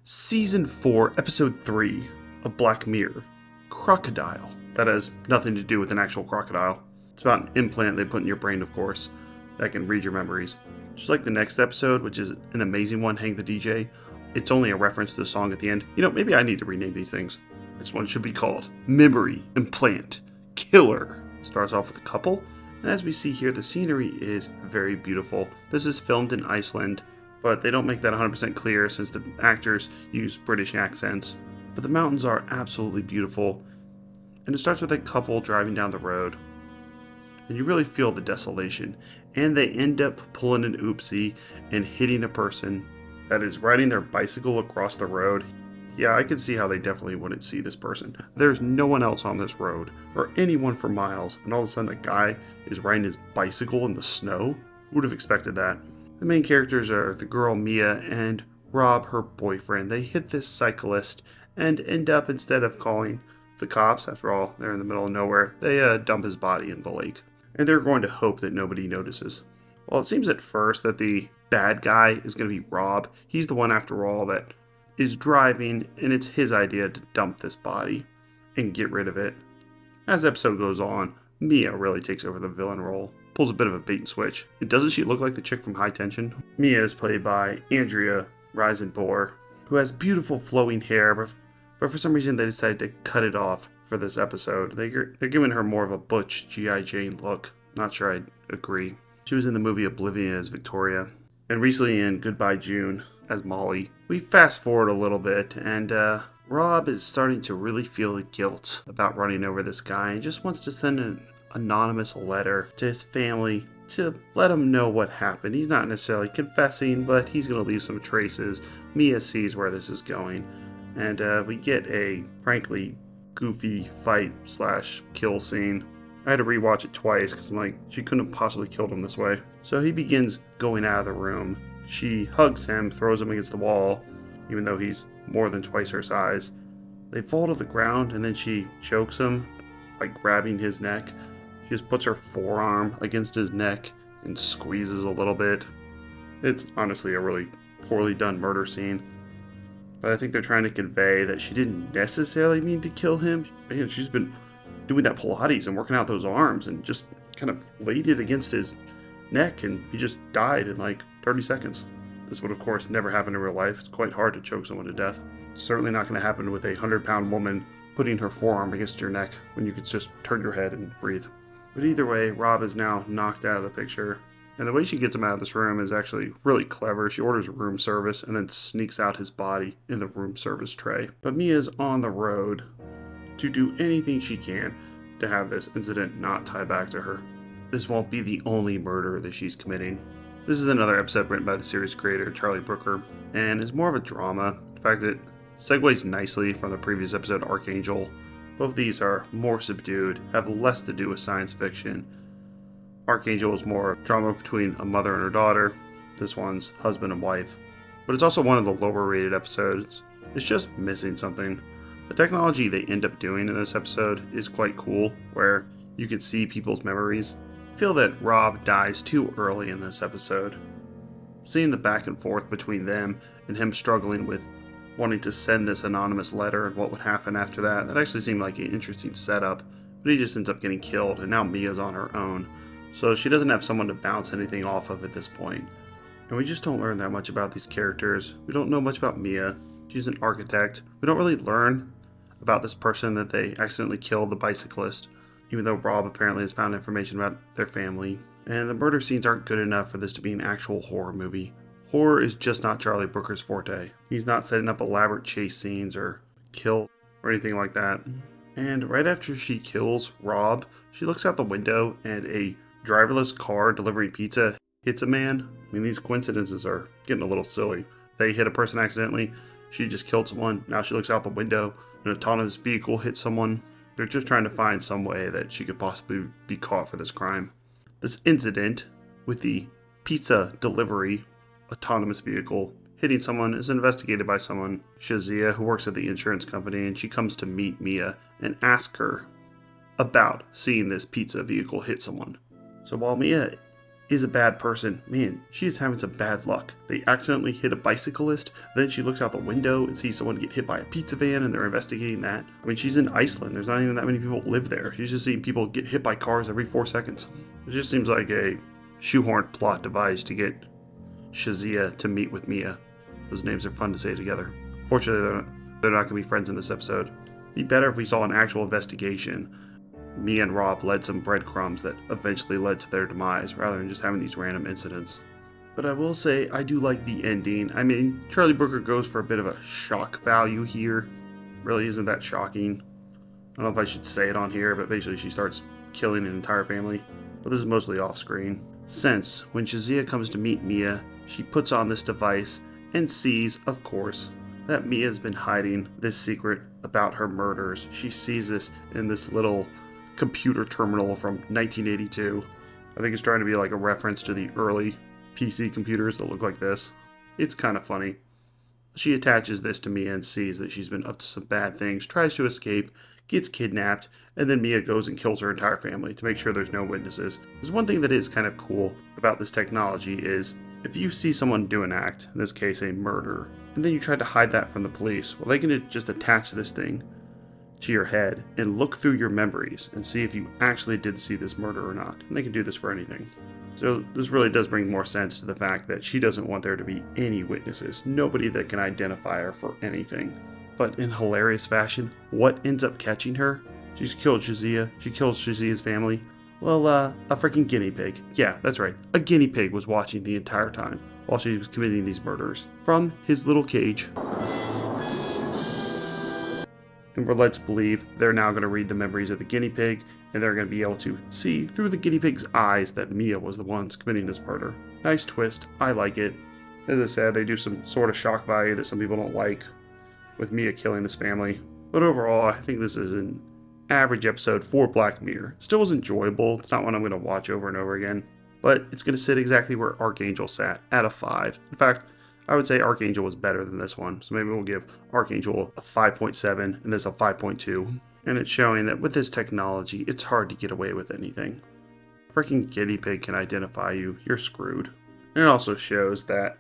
Season 4, Episode 3 of Black Mirror, Crocodile. That has nothing to do with an actual crocodile. It's about an implant they put in your brain, of course, that can read your memories. Just like the next episode, which is an amazing one, Hang the DJ, it's only a reference to the song at the end. You know, maybe I need to rename these things. This one should be called Memory Implant Killer. It starts off with a couple, and as we see here, the scenery is very beautiful. This is filmed in Iceland, but they don't make that 100% clear since the actors use British accents. But the mountains are absolutely beautiful, and it starts with a couple driving down the road, and you really feel the desolation, and they end up pulling an oopsie and hitting a person that is riding their bicycle across the road. Yeah, I can see how they definitely wouldn't see this person. There's no one else on this road, or anyone for miles, and all of a sudden a guy is riding his bicycle in the snow? Who would have expected that? The main characters are the girl Mia and Rob, her boyfriend. They hit this cyclist and end up, instead of calling the cops, after all, they're in the middle of nowhere, they dump his body in the lake. And they're going to hope that nobody notices. Well, it seems at first that the bad guy is going to be Rob. He's the one, after all, that is driving, and it's his idea to dump this body and get rid of it. As the episode goes on, Mia really takes over the villain role. Pulls a bit of a bait and switch. And doesn't she look like the chick from High Tension? Mia is played by Andrea Riseborough, who has beautiful flowing hair, but for some reason they decided to cut it off for this episode. They're giving her more of a butch G.I. Jane look. Not sure I'd agree. She was in the movie Oblivion as Victoria, and recently in Goodbye June as Molly. We fast forward a little bit, and Rob is starting to really feel the guilt about running over this guy and just wants to send an anonymous letter to his family to let him know what happened. He's not necessarily confessing, but he's going to leave some traces. Mia sees where this is going, and we get a, frankly, goofy fight/kill scene. I had to rewatch it twice because I'm like, she couldn't have possibly killed him this way. So he begins going out of the room. She hugs him, throws him against the wall, even though he's more than twice her size. They fall to the ground, and then she chokes him by grabbing his neck. She just puts her forearm against his neck and squeezes a little bit. It's honestly a really poorly done murder scene. But I think they're trying to convey that she didn't necessarily mean to kill him. Man, she's been doing that Pilates and working out those arms and just kind of laid it against his neck, and he just died in like 30 seconds. This would, of course, never happen in real life. It's quite hard to choke someone to death. It's certainly not going to happen with a 100-pound woman putting her forearm against your neck when you could just turn your head and breathe. But either way, Rob is now knocked out of the picture. And the way she gets him out of this room is actually really clever. She orders room service and then sneaks out his body in the room service tray. But Mia's on the road to do anything she can to have this incident not tie back to her. This won't be the only murder that she's committing. This is another episode written by the series creator, Charlie Brooker, and is more of a drama. In fact, it segues nicely from the previous episode, Archangel. Both of these are more subdued, have less to do with science fiction. Archangel is more drama between a mother and her daughter. This one's husband and wife. But it's also one of the lower rated episodes. It's just missing something. The technology they end up doing in this episode is quite cool, where you can see people's memories. I feel that Rob dies too early in this episode. Seeing the back and forth between them and him struggling with wanting to send this anonymous letter and what would happen after that actually seemed like an interesting setup, but he just ends up getting killed, and now Mia's on her own. So she doesn't have someone to bounce anything off of at this point. And we just don't learn that much about these characters. We don't know much about Mia. She's an architect. We don't really learn about this person that they accidentally killed, the bicyclist, even though Rob apparently has found information about their family. And the murder scenes aren't good enough for this to be an actual horror movie. Horror is just not Charlie Brooker's forte. He's not setting up elaborate chase scenes or kill or anything like that. And right after she kills Rob, she looks out the window and a driverless car delivering pizza hits a man. I mean, these coincidences are getting a little silly. They hit a person accidentally. She just killed someone. Now she looks out the window. An autonomous vehicle hits someone. They're just trying to find some way that she could possibly be caught for this crime. This incident with the pizza delivery autonomous vehicle hitting someone is investigated by someone, Shazia, who works at the insurance company, and she comes to meet Mia and ask her about seeing this pizza vehicle hit someone. So while Mia is a bad person. Man, she is having some bad luck. They accidentally hit a bicyclist, then she looks out the window and sees someone get hit by a pizza van and they're investigating that. I mean, she's in Iceland. There's not even that many people live there. She's just seeing people get hit by cars every 4 seconds. It just seems like a shoehorned plot device to get Shazia to meet with Mia. Those names are fun to say together. Fortunately, they're not going to be friends in this episode. It'd be better if we saw an actual investigation. Mia and Rob led some breadcrumbs that eventually led to their demise, rather than just having these random incidents. But I will say, I do like the ending. I mean, Charlie Brooker goes for a bit of a shock value here. Really isn't that shocking. I don't know if I should say it on here, but basically she starts killing an entire family. But this is mostly off screen. Since, when Shazia comes to meet Mia, she puts on this device and sees, of course, that Mia's been hiding this secret about her murders. She sees this in this little computer terminal from 1982. I think it's trying to be like a reference to the early PC computers that look like this. It's kind of funny. She attaches this to Mia and sees that she's been up to some bad things, tries to escape, gets kidnapped, and then Mia goes and kills her entire family to make sure there's no witnesses. There's one thing that is kind of cool about this technology is if you see someone do an act, in this case a murder, and then you try to hide that from the police, well, they can just attach this thing to your head and look through your memories and see if you actually did see this murder or not. And they can do this for anything. So this really does bring more sense to the fact that she doesn't want there to be any witnesses, nobody that can identify her for anything. But in hilarious fashion, what ends up catching her? She's killed Shazia. She kills Shazia's family. Well, a freaking guinea pig. Yeah, that's right. A guinea pig was watching the entire time while she was committing these murders from his little cage. And we're led to believe they're now going to read the memories of the guinea pig, and they're going to be able to see through the guinea pig's eyes that Mia was the ones committing this murder. Nice twist. I like it. As I said, they do some sort of shock value that some people don't like with Mia killing this family. But overall, I think this is an average episode for Black Mirror. Still was enjoyable. It's not one I'm going to watch over and over again. But it's going to sit exactly where Archangel sat, at a 5. In fact, I would say Archangel was better than this one. So maybe we'll give Archangel a 5.7 and this a 5.2. And it's showing that with this technology, it's hard to get away with anything. Freaking guinea pig can identify you, you're screwed. And it also shows that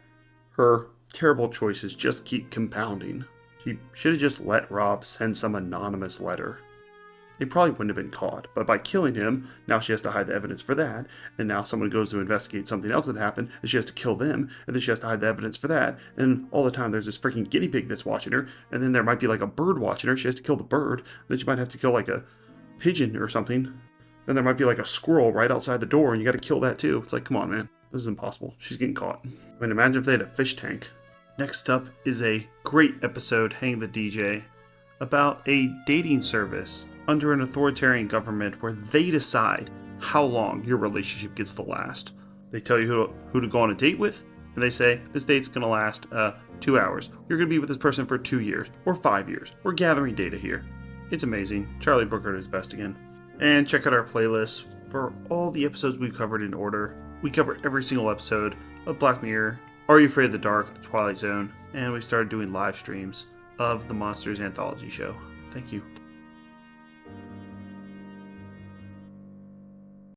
her terrible choices just keep compounding. She should have just let Rob send some anonymous letter. They probably wouldn't have been caught, but by killing him, now she has to hide the evidence for that, and now someone goes to investigate something else that happened, and she has to kill them, and then she has to hide the evidence for that, and all the time there's this freaking guinea pig that's watching her, and then there might be like a bird watching her, she has to kill the bird, then she might have to kill like a pigeon or something, then there might be like a squirrel right outside the door, and you gotta kill that too. It's like, come on man, this is impossible. She's getting caught. I mean, imagine if they had a fish tank. Next up is a great episode, Hang the DJ, about a dating service under an authoritarian government where they decide how long your relationship gets to last. They tell you who to go on a date with, and they say, this date's going to last 2 hours. You're going to be with this person for 2 years, or 5 years. We're gathering data here. It's amazing. Charlie Brooker is best again. And check out our playlist for all the episodes we've covered in order. We cover every single episode of Black Mirror, Are You Afraid of the Dark, The Twilight Zone, and we started doing live streams of the Monsters Anthology show. Thank you.